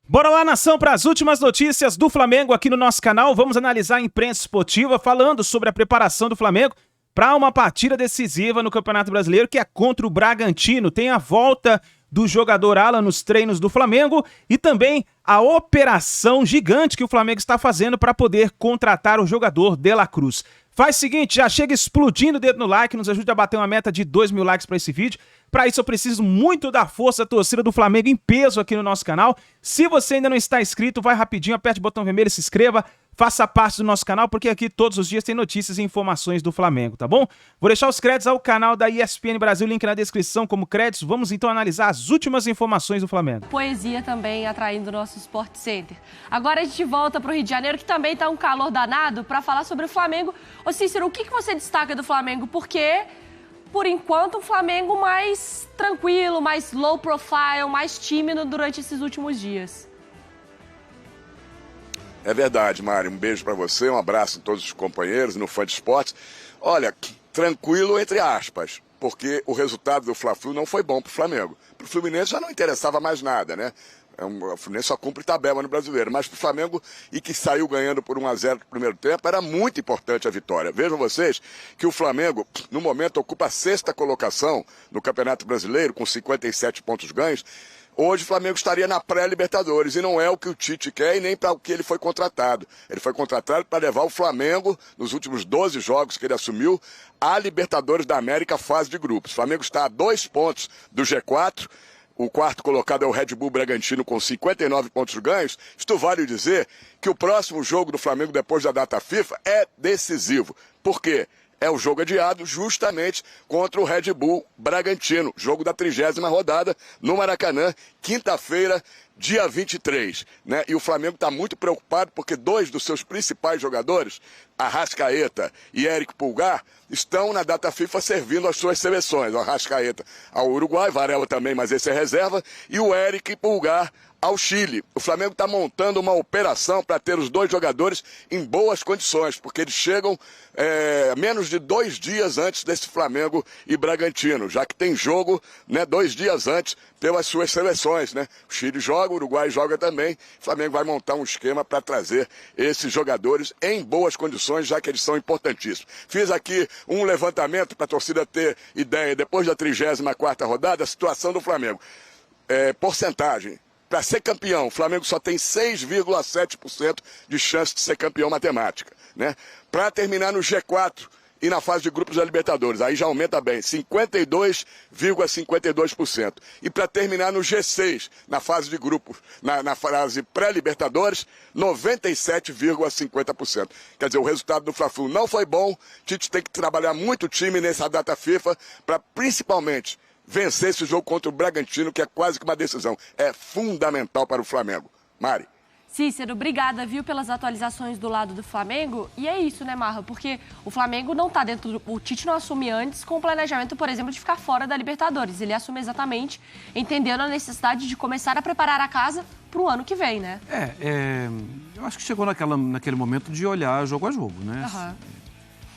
Bora lá, nação, para as últimas notícias do Flamengo aqui no nosso canal. Vamos analisar a imprensa esportiva falando sobre a preparação do Flamengo para uma partida decisiva no Campeonato Brasileiro, que é contra o Bragantino. Tem a volta do jogador Alan nos treinos do Flamengo e também a operação gigante que o Flamengo está fazendo para poder contratar o jogador De La Cruz. Faz o seguinte, já chega explodindo o dedo no like, nos ajude a bater uma meta de 2.000 likes para esse vídeo. Para isso eu preciso muito da força da torcida do Flamengo em peso aqui no nosso canal. Se você ainda não está inscrito, vai rapidinho, aperte o botão vermelho, se inscreva, faça parte do nosso canal, porque aqui todos os dias tem notícias e informações do Flamengo, tá bom? Vou deixar os créditos ao canal da ESPN Brasil, link na descrição como créditos. Vamos então analisar as últimas informações do Flamengo. Poesia também atraindo o nosso Sport Center. Agora a gente volta para o Rio de Janeiro, que também está um calor danado, para falar sobre o Flamengo. Ô Cícero, o que você destaca do Flamengo? Porque, por enquanto, um Flamengo mais tranquilo, mais low profile, mais tímido durante esses últimos dias. É verdade, Mário. Um beijo para você, um abraço a todos os companheiros no Fã de Esportes. Olha, tranquilo entre aspas, porque o resultado do Fla-Flu não foi bom para o Flamengo. Para o Fluminense já não interessava mais nada, né? O Fluminense só cumpre tabela no Brasileiro, mas para o Flamengo, e que saiu ganhando por 1-0 no primeiro tempo, era muito importante a vitória. Vejam vocês que o Flamengo, no momento, ocupa a 6ª colocação no Campeonato Brasileiro, com 57 pontos ganhos. Hoje o Flamengo estaria na pré-Libertadores e não é o que o Tite quer e nem para o que ele foi contratado. Ele foi contratado para levar o Flamengo, nos últimos 12 jogos que ele assumiu, à Libertadores da América, fase de grupos. O Flamengo está a 2 pontos do G4. O quarto colocado é o Red Bull Bragantino com 59 pontos ganhos. Isto vale dizer que o próximo jogo do Flamengo depois da data FIFA é decisivo. Por quê? É o jogo adiado justamente contra o Red Bull Bragantino. Jogo da 30ª rodada no Maracanã, quinta-feira, dia 23. Né? E o Flamengo está muito preocupado porque 2 dos seus principais jogadores, Arrascaeta e Éric Pulgar, estão na data FIFA servindo as suas seleções. O Arrascaeta ao Uruguai, Varela também, mas esse é reserva, e o Éric Pulgar ao Chile. O Flamengo está montando uma operação para ter os 2 jogadores em boas condições, porque eles chegam menos de 2 dias antes desse Flamengo e Bragantino, já que tem jogo, né, 2 dias antes pelas suas seleções, né? O Chile joga, o Uruguai joga também. O Flamengo vai montar um esquema para trazer esses jogadores em boas condições, já que eles são importantíssimos. Fiz aqui um levantamento para a torcida ter ideia, depois da 34ª rodada, a situação do Flamengo. Porcentagem. Para ser campeão, o Flamengo só tem 6,7% de chance de ser campeão matemática, né? Para terminar no G4 e na fase de grupos da Libertadores, aí já aumenta bem, 52,52%. E para terminar no G6, na fase de grupos, na fase pré-Libertadores, 97,50%. Quer dizer, o resultado do Fla-Flu não foi bom, Tite tem que trabalhar muito o time nessa data FIFA para principalmente vencer esse jogo contra o Bragantino, que é quase que uma decisão. É fundamental para o Flamengo. Mari. Cícero, obrigada, viu, pelas atualizações do lado do Flamengo. E é isso, né, Marra? Porque o Flamengo não está dentro do... O Tite não assume antes com o planejamento, por exemplo, de ficar fora da Libertadores. Ele assume exatamente entendendo a necessidade de começar a preparar a casa para o ano que vem, né? Eu acho que chegou naquele momento de olhar jogo a jogo, né? Uhum.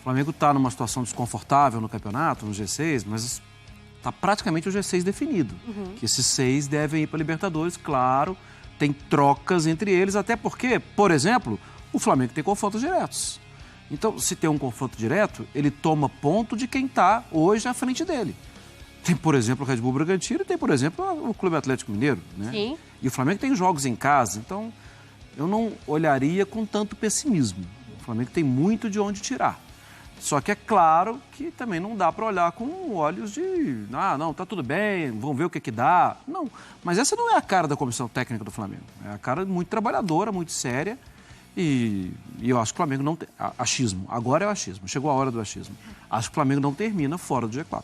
O Flamengo está numa situação desconfortável no campeonato, no G6, mas está praticamente o G6 definido. Que esses 6 devem ir para a Libertadores, claro, tem trocas entre eles, até porque, por exemplo, o Flamengo tem confrontos diretos. Então, se tem um confronto direto, ele toma ponto de quem está hoje à frente dele. Tem, por exemplo, o Red Bull Bragantino e tem, por exemplo, o Clube Atlético Mineiro, né? Sim. E o Flamengo tem jogos em casa, então eu não olharia com tanto pessimismo. O Flamengo tem muito de onde tirar. Só que é claro que também não dá para olhar com olhos de... não, tá tudo bem, vamos ver o que dá. Não, mas essa não é a cara da comissão técnica do Flamengo. É a cara muito trabalhadora, muito séria. E eu acho que o Flamengo não tem... Achismo, agora é o achismo, chegou a hora do achismo. Acho que o Flamengo não termina fora do G4.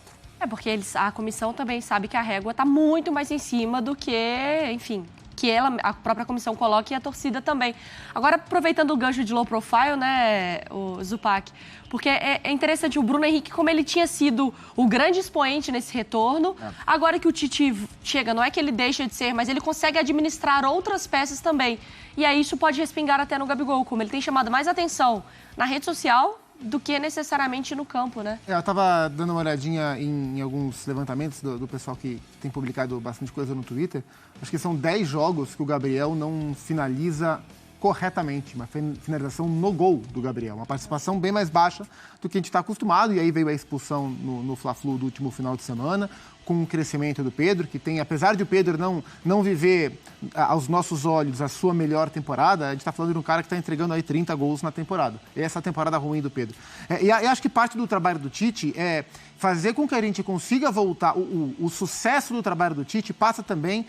Porque a comissão também sabe que a régua está muito mais em cima do que, enfim... que a própria comissão coloca e a torcida também. Agora, aproveitando o gancho de low profile, né, o Zupac, porque é interessante o Bruno Henrique, como ele tinha sido o grande expoente nesse retorno, agora que o Tite chega, não é que ele deixa de ser, mas ele consegue administrar outras peças também. E aí isso pode respingar até no Gabigol, como ele tem chamado mais atenção na rede social do que necessariamente no campo, né? Eu estava dando uma olhadinha em alguns levantamentos do pessoal que tem publicado bastante coisa no Twitter. Acho que são 10 jogos que o Gabriel não finaliza corretamente, uma finalização no gol do Gabriel, uma participação bem mais baixa do que a gente está acostumado, e aí veio a expulsão no Fla-Flu do último final de semana, com o crescimento do Pedro, que tem, apesar de o Pedro não viver aos nossos olhos a sua melhor temporada, a gente está falando de um cara que está entregando aí 30 gols na temporada. E essa temporada ruim do Pedro. E acho que parte do trabalho do Tite é fazer com que a gente consiga voltar, o sucesso do trabalho do Tite passa também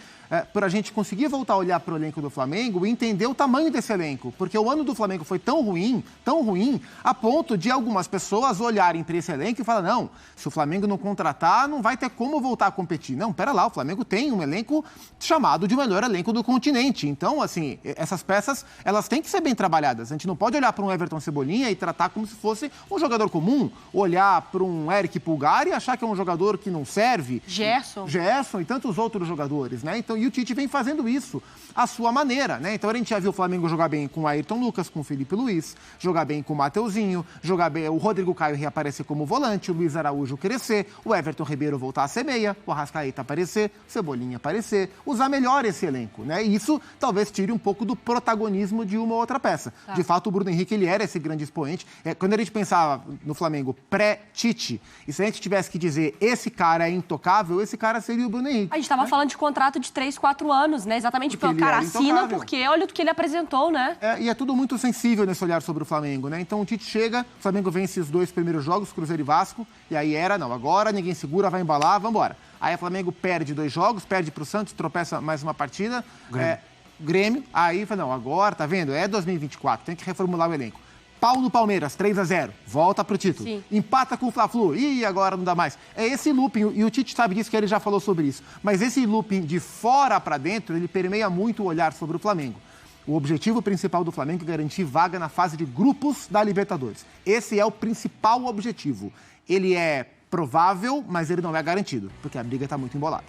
por a gente conseguir voltar a olhar para o elenco do Flamengo e entender o tamanho desse elenco, porque o ano do Flamengo foi tão ruim, a ponto de algumas pessoas olharem para esse elenco e falar, não, se o Flamengo não contratar, não vai ter como voltar a competir. Não, pera lá, o Flamengo tem um elenco chamado de melhor elenco do continente. Então, assim, essas peças, elas têm que ser bem trabalhadas. A gente não pode olhar para um Everton Cebolinha e tratar como se fosse um jogador comum, olhar para um Eric Pulgar e achar que é um jogador que não serve. Gerson e tantos outros jogadores, né? Então, e o Tite vem fazendo isso à sua maneira, né? Então a gente já viu o Flamengo jogar bem com o Ayrton Lucas, com o Felipe Luiz, jogar bem com o Mateuzinho, jogar bem o Rodrigo Caio reaparecer como volante, o Luiz Araújo crescer, o Everton Ribeiro voltar a ser meia, o Arrascaeta aparecer, o Cebolinha aparecer, usar melhor esse elenco, né? E isso talvez tire um pouco do protagonismo de uma ou outra peça. Tá. De fato, o Bruno Henrique, ele era esse grande expoente. Quando a gente pensava no Flamengo pré-Tite, e se a gente tivesse que dizer esse cara é intocável, esse cara seria o Bruno Henrique. A gente estava falando de contrato de 3, 4 anos, né? Exatamente, porque o cara assina porque olha o que ele apresentou, né? E é tudo muito sensível nesse olhar sobre o Flamengo, né? Então o Tite chega, o Flamengo vence os 2 primeiros jogos, Cruzeiro e Vasco, e aí agora ninguém segura, vai embalar, vambora. Aí o Flamengo perde 2 jogos, perde pro Santos, tropeça mais uma partida, Grêmio, aí fala, não, agora, tá vendo? É 2024, tem que reformular o elenco. Pau no Palmeiras, 3-0, volta pro título. Sim. Empata com o Fla-Flu, e agora não dá mais. É esse looping, e o Tite sabe disso, que ele já falou sobre isso. Mas esse looping de fora para dentro, ele permeia muito o olhar sobre o Flamengo. O objetivo principal do Flamengo é garantir vaga na fase de grupos da Libertadores. Esse é o principal objetivo. Ele é provável, mas ele não é garantido, porque a briga está muito embolada.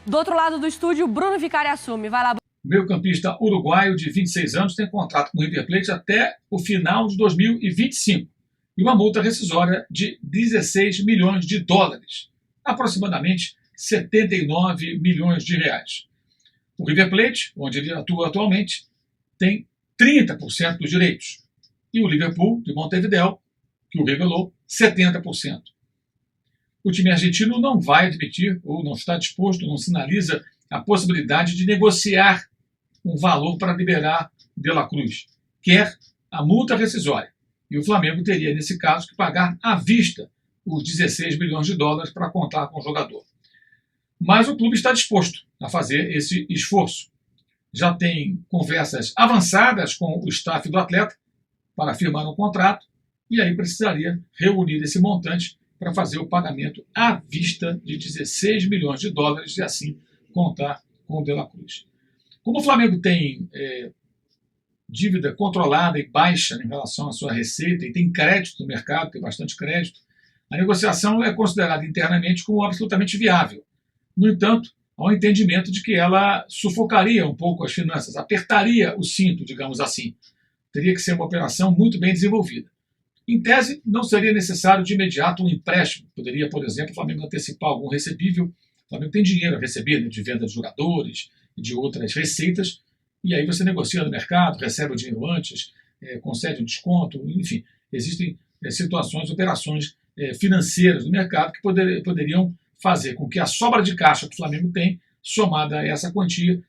Do outro lado do estúdio, Bruno Vicari assume. Vai lá, O meio-campista uruguaio de 26 anos tem contrato com o River Plate até o final de 2025 e uma multa rescisória de 16 milhões de dólares, aproximadamente 79 milhões de reais. O River Plate, onde ele atua atualmente, tem 30% dos direitos e o Liverpool de Montevideo, que o revelou, 70%. O time argentino não vai admitir ou não está disposto, não sinaliza a possibilidade de negociar um valor para liberar De La Cruz, quer a multa rescisória. E o Flamengo teria, nesse caso, que pagar à vista os 16 milhões de dólares para contar com o jogador. Mas o clube está disposto a fazer esse esforço. Já tem conversas avançadas com o staff do atleta para firmar um contrato e aí precisaria reunir esse montante para fazer o pagamento à vista de 16 milhões de dólares e assim contar com o De La Cruz. Como o Flamengo tem dívida controlada e baixa em relação à sua receita e tem crédito no mercado, tem bastante crédito, a negociação é considerada internamente como absolutamente viável. No entanto, há um entendimento de que ela sufocaria um pouco as finanças, apertaria o cinto, digamos assim. Teria que ser uma operação muito bem desenvolvida. Em tese, não seria necessário de imediato um empréstimo. Poderia, por exemplo, o Flamengo antecipar algum recebível. O Flamengo tem dinheiro a receber, né, de venda de jogadores e de outras receitas, e aí você negocia no mercado, recebe o dinheiro antes, concede um desconto, enfim, existem situações, operações financeiras do mercado que poderiam fazer com que a sobra de caixa que o Flamengo tem, somada a essa quantia,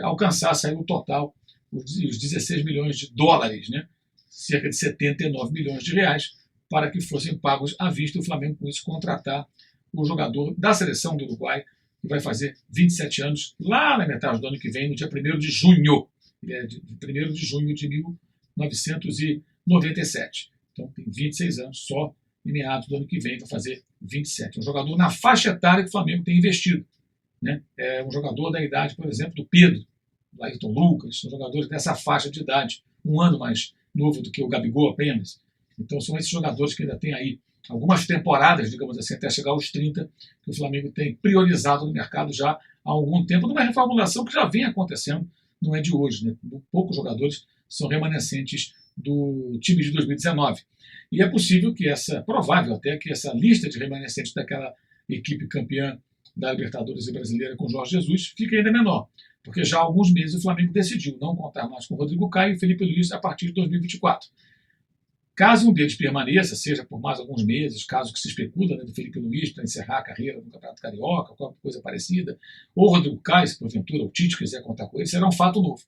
alcançasse aí o total, os 16 milhões de dólares, né? Cerca de 79 milhões de reais, para que fossem pagos à vista, o Flamengo com isso contratar o jogador da seleção do Uruguai, que vai fazer 27 anos, lá na metade do ano que vem, no dia 1º de junho. Ele é de 1º de junho de 1997. Então tem 26 anos, só em meados do ano que vem vai fazer 27. É um jogador na faixa etária que o Flamengo tem investido, né? É um jogador da idade, por exemplo, do Pedro, do Ayrton Lucas, são jogadores dessa faixa de idade, um ano mais novo do que o Gabigol apenas. Então são esses jogadores que ainda têm aí algumas temporadas, digamos assim, até chegar aos 30, que o Flamengo tem priorizado no mercado já há algum tempo, numa reformulação que já vem acontecendo, não é de hoje, né? Poucos jogadores são remanescentes do time de 2019. E é possível que provável até que essa lista de remanescentes daquela equipe campeã da Libertadores e Brasileira com Jorge Jesus fique ainda menor, porque já há alguns meses o Flamengo decidiu não contar mais com Rodrigo Caio e Felipe Luiz a partir de 2024. Caso um deles permaneça, seja por mais alguns meses, caso que se especula, né, do Felipe Luiz para encerrar a carreira no Campeonato Carioca, ou qualquer coisa parecida, ou Rodrigo Caio, se porventura o Tite quiser contar com ele, será um fato novo.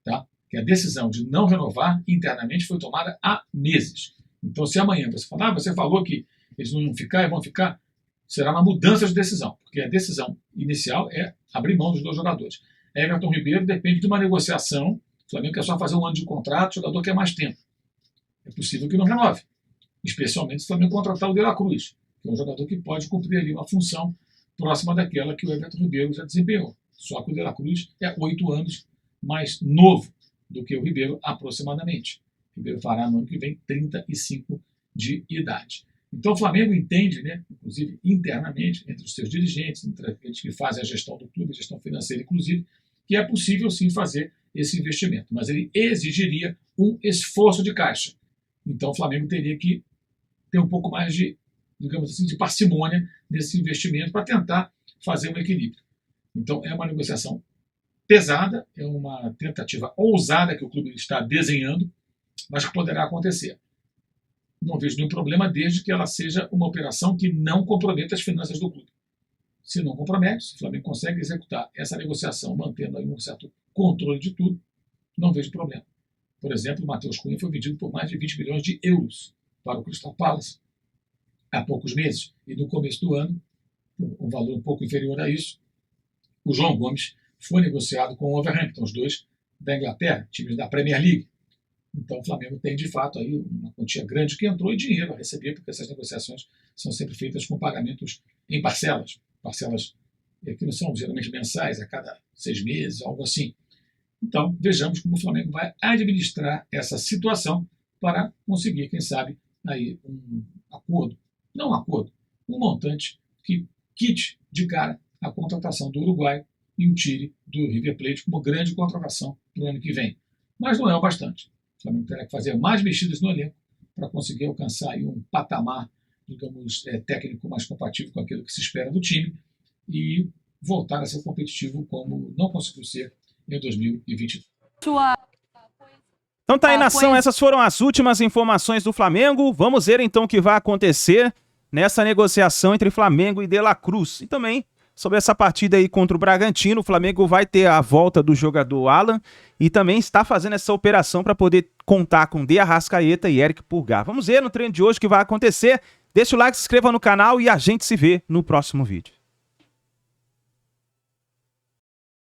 Tá? Que a decisão de não renovar internamente foi tomada há meses. Então, se amanhã você falar, você falou que eles não iam ficar e vão ficar, será uma mudança de decisão, porque a decisão inicial é abrir mão dos dois jogadores. Everton Ribeiro depende de uma negociação, o Flamengo quer só fazer um ano de contrato, o jogador quer mais tempo. É possível que não renove, especialmente se o Flamengo contratar o De La Cruz, que é um jogador que pode cumprir ali uma função próxima daquela que o Everton Ribeiro já desempenhou. Só que o De La Cruz é 8 anos mais novo do que o Ribeiro aproximadamente. O Ribeiro fará no ano que vem 35 de idade. Então o Flamengo entende, né, inclusive internamente, entre os seus dirigentes, entre aqueles que fazem a gestão do clube, a gestão financeira inclusive, que é possível sim fazer esse investimento, mas ele exigiria um esforço de caixa. Então o Flamengo teria que ter um pouco mais de, digamos assim, de parcimônia nesse investimento para tentar fazer um equilíbrio. Então é uma negociação pesada, é uma tentativa ousada que o clube está desenhando, mas que poderá acontecer. Não vejo nenhum problema desde que ela seja uma operação que não comprometa as finanças do clube. Se não compromete, se o Flamengo consegue executar essa negociação mantendo aí um certo controle de tudo, não vejo problema. Por exemplo, o Matheus Cunha foi vendido por mais de 20 milhões de euros para o Crystal Palace há poucos meses. E no começo do ano, um valor um pouco inferior a isso, o João Gomes foi negociado com o Wolverhampton, os dois da Inglaterra, times da Premier League. Então o Flamengo tem, de fato, aí uma quantia grande que entrou e dinheiro a receber, porque essas negociações são sempre feitas com pagamentos em parcelas. Parcelas que não são geralmente mensais, a cada 6 meses, algo assim. Então, vejamos como o Flamengo vai administrar essa situação para conseguir, quem sabe, aí um acordo, não um acordo, um montante que quite de cara a contratação do Uruguai e o tire do River Plate como grande contratação para o ano que vem. Mas não é o bastante. O Flamengo terá que fazer mais mexidas no elenco para conseguir alcançar aí um patamar, digamos, técnico mais compatível com aquilo que se espera do time e voltar a ser competitivo como não conseguiu ser em 2022. Então tá aí, nação, essas foram as últimas informações do Flamengo. Vamos ver então o que vai acontecer nessa negociação entre Flamengo e De La Cruz. E também sobre essa partida aí contra o Bragantino, o Flamengo vai ter a volta do jogador Alan e também está fazendo essa operação para poder contar com De Arrascaeta e Eric Pulgar. Vamos ver no treino de hoje o que vai acontecer. Deixa o like, se inscreva no canal e a gente se vê no próximo vídeo.